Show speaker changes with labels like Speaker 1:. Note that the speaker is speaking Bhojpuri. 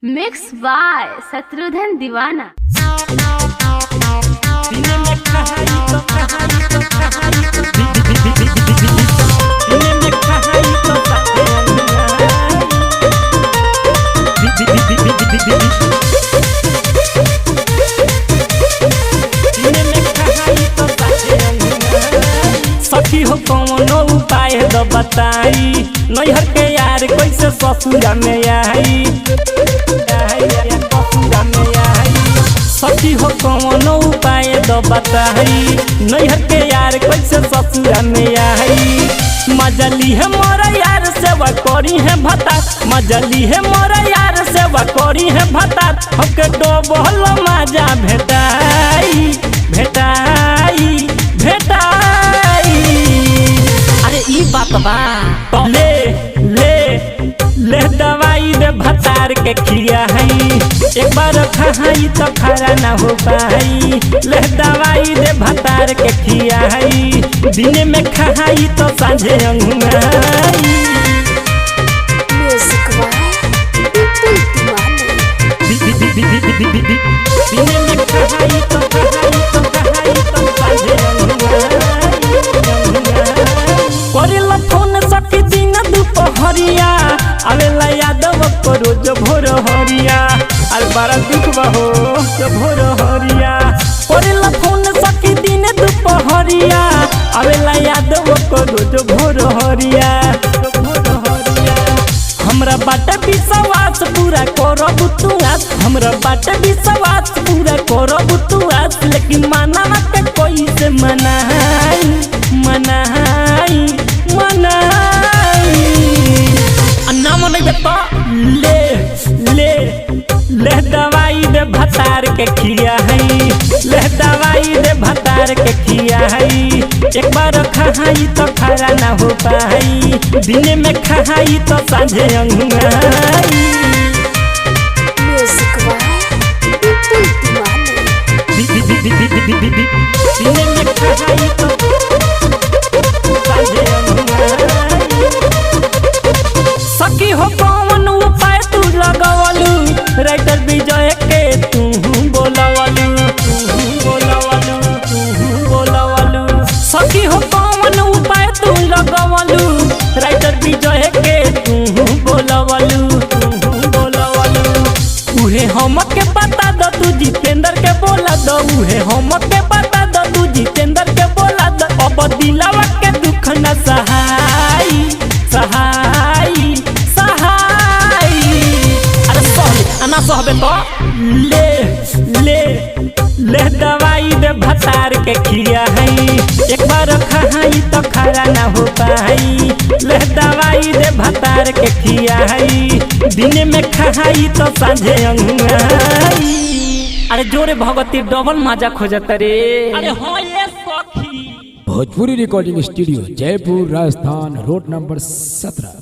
Speaker 1: मिक्स बाय शत्रुघ्न दीवाना।
Speaker 2: सखी हो कौनो उपाय दो बताई, नैहर के यार कैसे ससुरा में आई। सखी हो कौनो उपाय दो बताई, नैहर के यार कैसे ससुरा में आई। मजली है मोरा यार सेवा करी है भता, मजली है मोरा यार सेवा करी है भता। हमके डोबल मजा भेटाई भेटाई भेटाई। अरे ई बात बा तो ले ले ले दवाई दे भतार के खिया है, एक बार खाई तो खरा ना हो पाई। ले दवाई दे भतार के खिया है, दिन में खाई तो सांझे अंगुआई। दिन में खाई तो सांझे करेला फोन सखी दिन दुपहरिया, आवेला यादव को रोज भोर हरिया। अरे बड़ा दुख बहो तो भोर हरिया, करेला फोन सखी दिन दुपहरिया, आवेला यादव को रोज भोर हरिया। हमरा बाटे विश्वास पूरा करब तू आस, हमरा बाटे विश्वास पूरा करब तू आस। लेकिन माना के कोई से मनाई मनाई मनाई। अन्ना मन बेटा ले ले ले दवाई दे भतार के खिया है, ले दवाई दे भतार के खिया है। एक बार खाई तो खरा ना हो पाई, दिन में खाई तो सांझे अंगुआई। दिन में खाई तो सांझे अंगुआई। सखी हो कौन उपाय तू लगवलू, राइटर विजय के तू बोलवलू बोलवलू। सखी हो कौन उपाय तू लगवलू, राइटर विजय के तू बोलवलू बोलवलू। उहे हम के बता दो तू जितेंद्र के बोला दो, उहे हम के बता दो तू जितेंद्र के बोला दो। अब दिलवा के दुख न सहाई सहाई सहाई। अरे सहले अना सहबे तो ले ले ले दवाई दे भतार के खिया है, एक बार खाई तो खरा ना हो पाई। ले दवाई दे भतार के खिया है, दिन में खाई तो सांझे अंगुआई। अरे जोरे भगवती डबल मजा खोजत रे। अरे हाँ ये सखी।
Speaker 3: Bhojpuri recording studio Jaipur Rajasthan road number 17।